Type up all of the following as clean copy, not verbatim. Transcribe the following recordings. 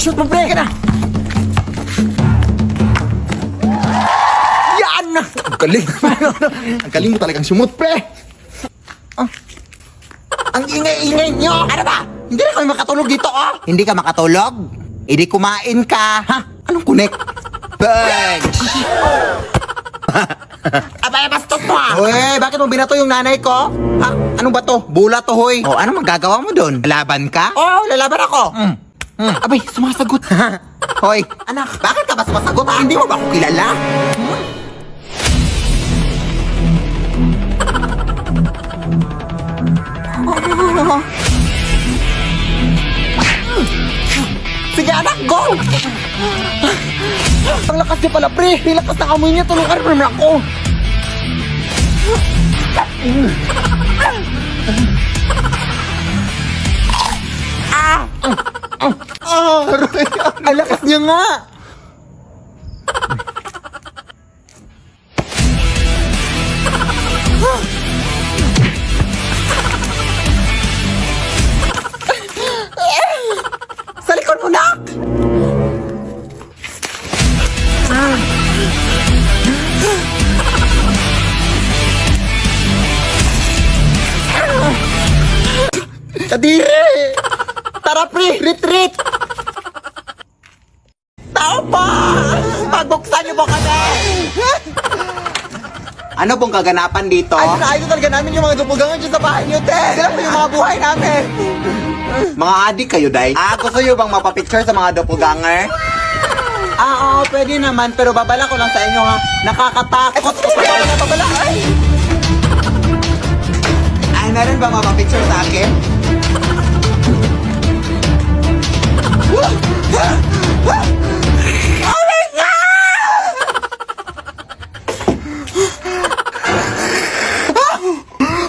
Shoot mo, pre! Ka na! Yan! Ang galing. Ang galing mo talagang sumut, pre. Ang ingay-ingay nyo! Ano ba? Hindi na kami makatulog dito, oh! Hindi ka makatulog? Hindi kumain ka! Ha? Anong connect? Bench! Abay, bastos mo, ah! Uy, bakit mo binato yung nanay ko? Ha? Ano ba to? Bula to, hoy! Oh, ano magagawa mo doon? Lalaban ka? Oo, lalaban ako! Abay, sumasagot! Hoy, anak, bakit ka ba sumasagot, ha? Hindi mo ba ako kilala? Sige anak, go! Ang lakas niya pala, pre! Ang lakas na amoy niya, tulungan mo naman ako! Ang lakas niya nga! Sa likod mo, nak! Kadiri! Tara, pre! Retreat! Tao pa! Pagbuksan niyo po kami! Ano pong kaganapan dito? Ay, talaga namin yung mga dupugangan dyan sa bahay niyo, te! Sila po yung mga buhay namin! Mga adik kayo, day? Gusto nyo bang mapapicture sa mga doppelganger? Oo, pwede naman, pero babala ko lang sa inyo, ha? Nakakatakot! Babala! Ay, meron bang mapapicture sa akin? Oh my God!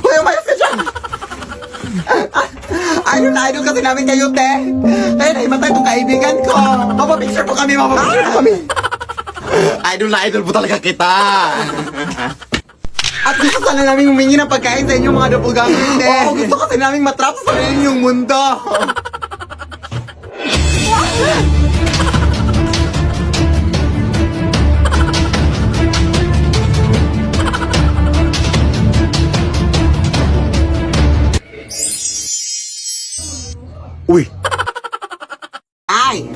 Uy, umayos ka dyan! Idol kasi namin kayo, te. Ay, naimatay itong kaibigan ko. Mapapicture po kami, mapapicture po kami. Idol na idol po talaga kita. At gusto sana namin humingi ng pagkain sa inyo, mga doppelganger, te. Oo, gusto kasi namin matrap sa inyong mundo. Uy! Ay!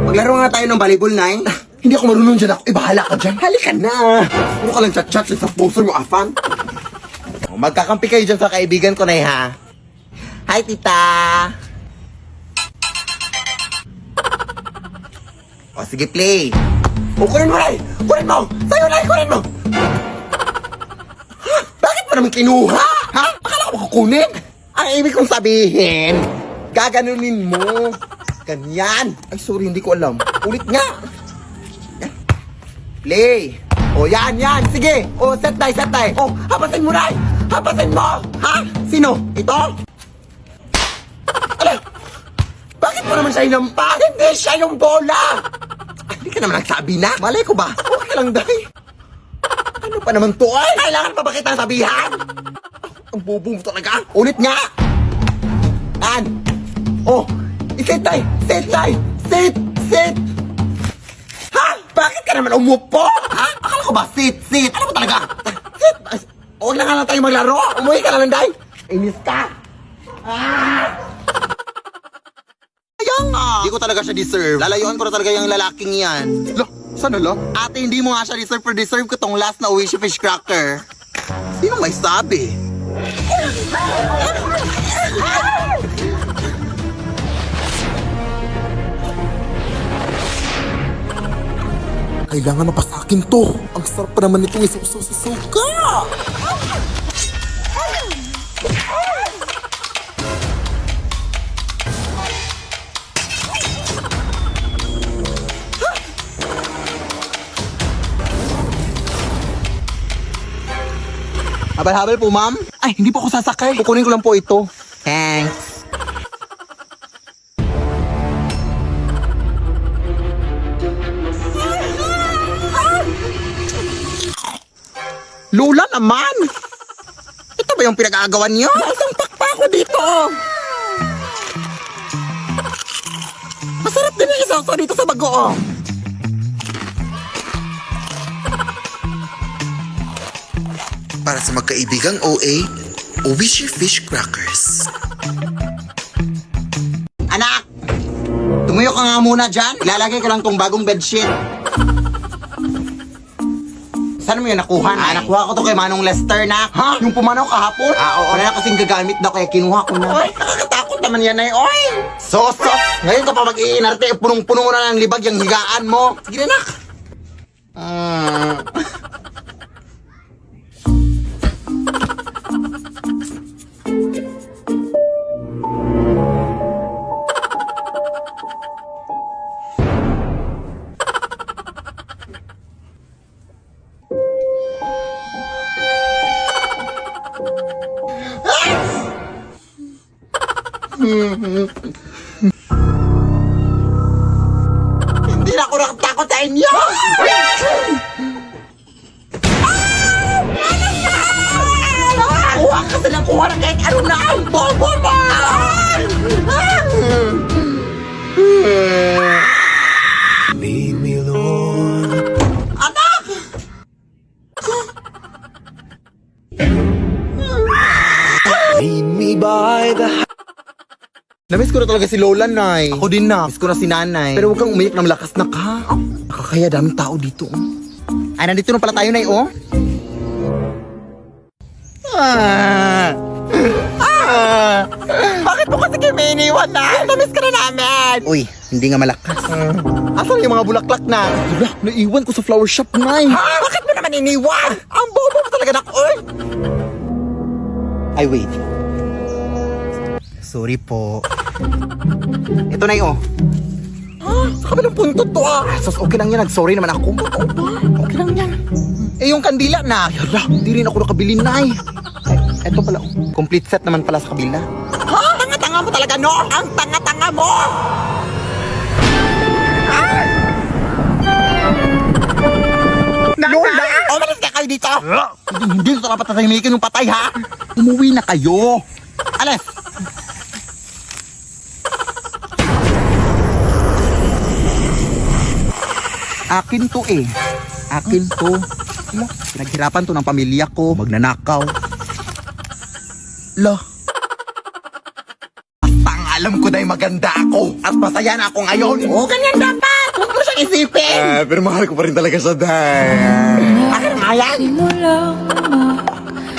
Maglaro nga tayo ng volleyball, Nay. Hindi ako marunong dyan ako. Bahala ka dyan. Halika na! Puro ka lang chat-chat sa poster mo, afan. Magkakampi kayo dyan sa kaibigan ko, Nay, ha? Hi, tita! O, sige, play! O, kunin mo, Nay! Kunin mo! Sa'yo, Nay! Kunin mo! Ha? Bakit mo naman kinuha? Ha? Akala ko kukunin? Ang ibig kong sabihin, gaganunin mo. Ganyan. Ay, sorry, hindi ko alam. Ulit nga. Yan. Play. O, yan. Sige. O, set die. O, hapasin mo, Nay. Hapasin mo. Ha? Sino? Ito? Ala, bakit mo naman siya inampas? Hindi siya yung bola. Ay, hindi ka naman nagsabi na. Malay ko ba? Okay lang, Day. Ano pa naman to, ay? Kailangan pa ba kita sabihan? Ang bobo mo talaga. Ulit nga. Yan. Oh, iset tayo. Set. Ha? Bakit ka naman umupo? Ha? Akala ko ba sit? Ano ba talaga? Sit. Huwag na nga lang tayo maglaro. Umuwi ka na lang, Day. Inis ka. Ayun nga. Hindi ko talaga siya deserve. Lalayuan ko na talaga yung lalaking yan. Lah, sana la? Ate, hindi mo nga siya deserve ko tong last na Oishi Fish Cracker. Sino may sabi? Kailangan mapasakin to. Ang sarap pa naman itong isuso sa suka. Habal-habal po, ma'am. Ay, hindi pa ako sasakay. Kukunin ko lang po ito. Thanks. Lula naman! Ito ba yung pinag-aagawan niyo? Nasang pakpa ko dito! Dili isaw dito sa bagoong. Para sa magkaibigang OA, Owishi Fish Crackers. Anak! Tumuyo ka nga muna dyan. Ilalagay ko lang tong bagong bedsheet. Saan mo yun nakuha na? Nakuha ko to kay Manong Lester na. Ha? Yung pumanaw kahapon? Oo. Wala na kasing gagamit daw kaya kinuha ko na. Ay, nakakatakot naman yan ay. Oy! Sos! Ngayon ka pa mag-iinarte. Punong-puno na ng libag yung higaan mo. Sige na, nak. Hindi na ako nakatakot sa inyo! Kuha ka sa lang kuha ng kahit ano na ang bobo mo! Lead me, Lord. Anak! Lead me by the... Namiss ko na talaga si Lola, Nay. Ako din na. Miss ko na si Nanay. Pero huwag kang umiyak ng malakas na ka. Nakakaya daming tao dito. Ay, nandito na pala tayo, Nay, oh. Bakit mo kasi kayo may iniwan na? Namiss ka na namin. Uy, hindi nga malakas. Asan yung mga bulaklak na? Wala, naiwan ko sa flower shop, Nay. Ha? Bakit mo naman iniwan? Ang bobo mo talaga, nak. Uy! Ay, wait. Sorry po. Ito na yun, oh. Sa kabilang punto to, Sus, okay lang yan. Nag-sorry naman ako. Okay lang yan. Eh, yung kandila na. Yara, hindi rin ako nakabili, Nay. Ay, eto pala, oh. Complete set naman pala sa kabila. Ha? Tanga-tanga mo talaga, no? Ang tanga-tanga mo! Lola! Umalis ka kayo dito! Hindi ito dapat tatahimikin yung patay, ha? Umuwi na kayo! Alis! Akin to eh. Akin to. Pinaghirapan to ng pamilya ko. Magnanakaw. Lo. Bastang alam ko dahil maganda ako. At masaya na ako ngayon. Oo, ganyan dapat. Huwag mo siyang isipin. Pero mahal ko pa rin talaga sa day. Akin nga yan.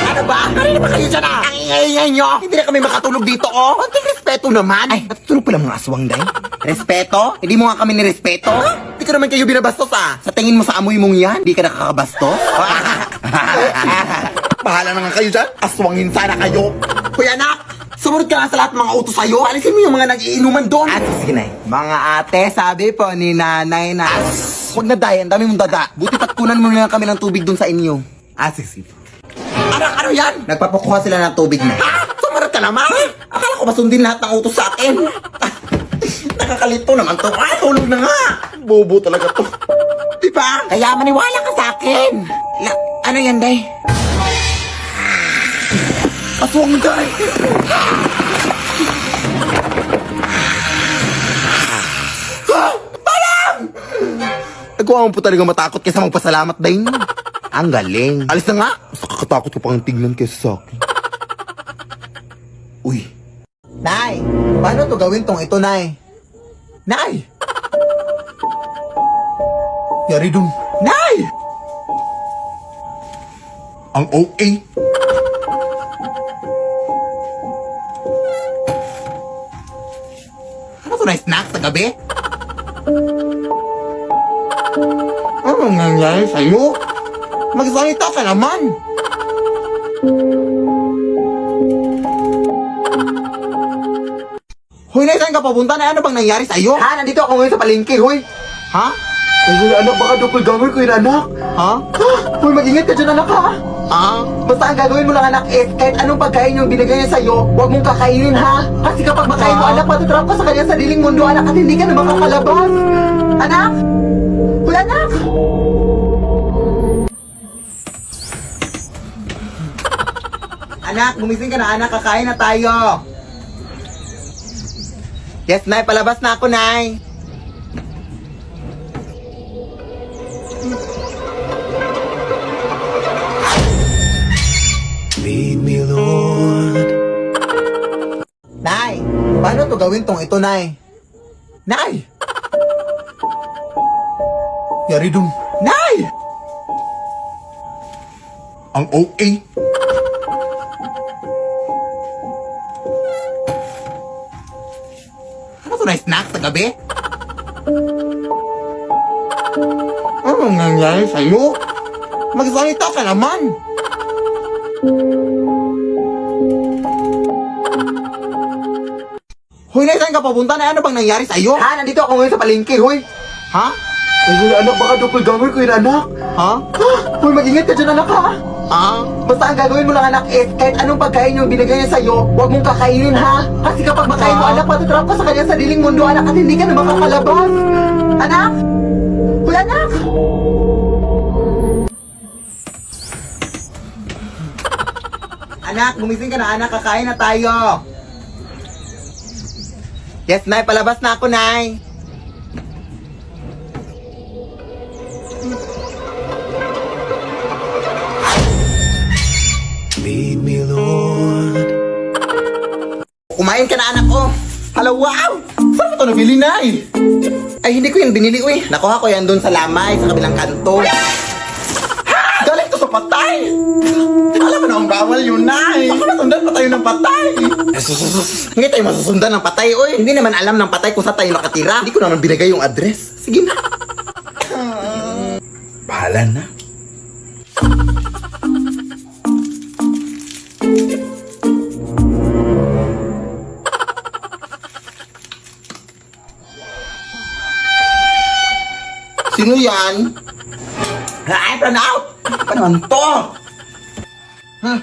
Ano ba? Kanina ba kayo dyan Ang ingay-ingay nyo. Hindi na kami makatulog dito, oh. Konting respeto naman. Ay, natutulog pala mga aswang, day. Respeto? Hindi mo nga kami nirespeto? Hindi ko naman kayo binabastos, Sa tingin mo sa amoy mong yan, di ka nakakabastos? Bahala na nga kayo dyan. Aswangin sana kayo. Kuya anak, sumunod ka nga sa lahat ng mga utos sa'yo. Alisin mo yung mga nag-iinuman doon. Sige na. Mga ate, sabi po ni nanay na... Huwag na dayan, dami mong dada. Buti patkunan mo na lang kami ng tubig doon sa inyo. Sige. Ano yan? Nagpapakuha sila ng tubig na. Sumunod ka naman. Akala ko masundin lahat ng utos sa akin. Nakakalito naman to. Tulog na nga. Bobo talaga to. Diba? Kaya maniwala ka sa akin. Ano yan, day? Aswang, day. Parang! Nagawa mo po talaga matakot kaysa magpasalamat, day. Ang galing. Alis na nga. Mas nakakatakot ko pang tignan kaysa sa akin. Uy. Nay, paano to gawin tong ito, Nay? Nay! Yari dun. Nay! Ang OA. Ano to na snack sa gabi? Anong nangyari sa'yo? Magsalita ka naman! Hoy, Nay, saan ka papunta? Na ano bang nangyari sa'yo? Ha? Nandito ako ngayon sa palengke, hoy! Ha? Ay, anak, baka doppelganger ko yun, anak! Ha? Hoy, mag-ingat ka dyan, anak, ha? Basta ang gagawin mo lang, anak, is kahit anong pagkain yung binigay niya sa'yo, huwag mong kakainin, ha? Kasi kapag makain mo, anak, matutrap ka sa kanyang sariling mundo, anak, at hindi ka na makakalabas! Anak! Hoy, anak! Anak, gumising ka na, anak, kakain na tayo! Yes, Nay, palabas na ako, Nay! Paano to gawin tong ito, Nay? Nay! Yari dun. Nay! Ang OA. Ano to na snack sa gabi? Anong nangyari sa'yo? Magsalita ka naman. Hoy, Nay, saan ka papunta na? Ano bang nangyari sa'yo? Ha? Nandito ako ngayon sa palengke, hoy. Ha? Ay, yun, anak, baka doppelganger ko yun, anak. Ha? Hoy, mag-ingat ka dyan, anak, ha? Basta ang gagawin mo lang, anak, is kahit anong pagkain yung binigay niya sa'yo, huwag mong kakainin, ha? Kasi kapag makain mo, anak, matatrap ka sa kanya sariling mundo, anak, at hindi ka na makakalabas. Anak? Hoy, anak! Anak, gumising ka na, anak, kakain na tayo. Yes, Nay, palabas na ako, Nay. Lead me, Lord. Kumain ka na, anak ko. Hala, wow! Saan mo ito nabili, Nay? Ay, hindi ko yan binili, uy. Nakuha ko yan doon sa lamay, sa kabilang kanto. Ha! Galing to sa patay! Alam mo na ang bawal yun, Nay. Baka masundan pa tayo ng patay. Hindi tayo masusundan ng patay, uy. Hindi naman alam ng patay kung saan tayo nakatira. Hindi ko naman binigay yung address. Sige na. Bahala na. Sino yan? Ay, run out! Ano naman to? Hmm.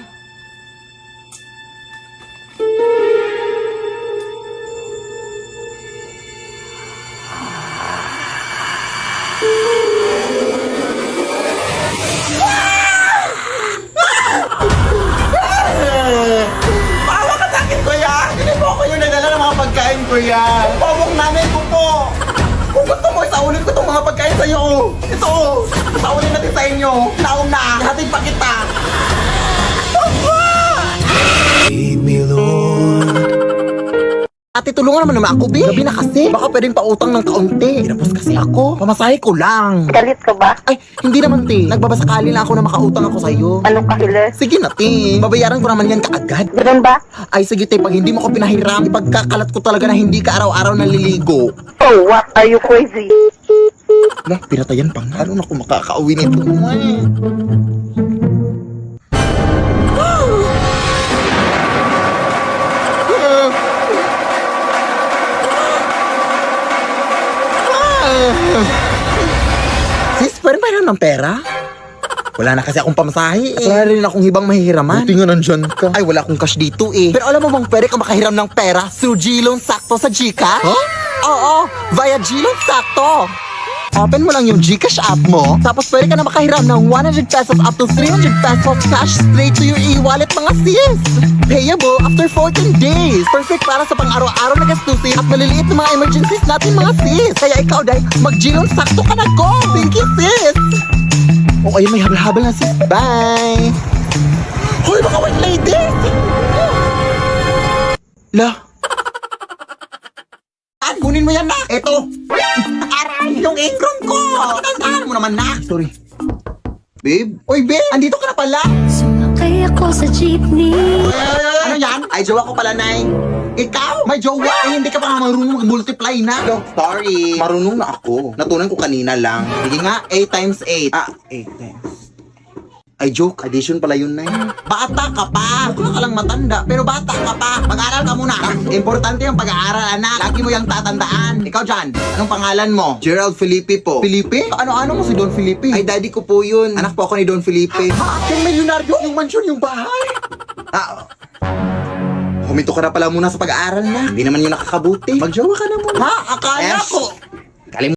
Bawa ka sa akin, kuya! Hindi po ako yung nagdala ng mga pagkain, kuya! Pabok namin ko po! Kung gusto mo, isaulin ko itong mga pagkain sa'yo. Ito, isaulin natin sa inyo. Naong na, hatid pa kita. Lead me, Lord. Ate, tulungan naman ako, Bi. Gabi na kasi. Baka pwedeng pautang ng kaunti. Tinapos kasi ako. Pamasahe ko lang. Galit ka ba? Ay, hindi naman, te. Nagbabasakali lang ako na makautang ako sa'yo. Anong kahilis? Sige na, te. Babayaran ko naman yan kaagad. Ganun ba? Ay, sige, te. Pag hindi mo ko pinahiram, ipagkakalat ko talaga na hindi ka araw-araw naliligo. Oh, what? Are you crazy? Lah, pinatayan pa nga. Ano na kung makakauwi nito? Sis, pwede pa ng pera? Wala na kasi akong pamasahe eh. At wala rin akong hibang mahihiraman. Buti nga nandyan ka. Ay, wala akong cash dito eh. Pero alam mo bang pwede ka makahiram ng pera through G-Loan Sakto sa Gcash? Huh? Oo, via G-Loan Sakto. Open mo lang yung Gcash app mo, tapos pwede ka na makahiram ng 100 pesos up to 300 pesos cash straight to your e-wallet, mga sis. Payable after 14 days. Perfect para sa pang-araw-araw na gastusin at maliliit na mga emergencies natin, mga sis. Kaya ikaw, Day, mag-G-Loan Sakto ka na, go! Thank you, sis! O, ayun, may habal-habal na, sis. Bye! Hoy, mga white lady! Lah! Kunin mo yan, na! Eto! Aray! Yung apron ko! Tandaan mo naman, na! Sorry. Babe? Oy, babe! Andito ka na pala! Sumakay ako sa jeepney. Ano yan? Ay, jowa ko pala, Nay. Ikaw? May jowa? Eh, hindi ka pa nga marunong mag-multiply na. No, sorry. Marunong na ako. Natunan ko kanina lang. Sige nga, 8 times 8. 8 times. Ay, joke. Addition pala yun, Nay. Bata ka pa. Mukha ka lang matanda, pero bata ka pa. Mag-aral ka muna. Importante yung pag-aaral, anak. Lagi mo yung tatandaan. Ikaw dyan, anong pangalan mo? Gerald Felipe po. Felipe? Ano-ano mo si Don Felipe? Ay, daddy ko po yun. Anak po ako ni Don Felipe. Ha? Yung milyonaryo? Yung mansyon, yung bahay? Huminto ka na pala muna sa pag-aaral na. Hindi naman yun nakakabuti. Magjowa ka na muna. Ha? Akala ko.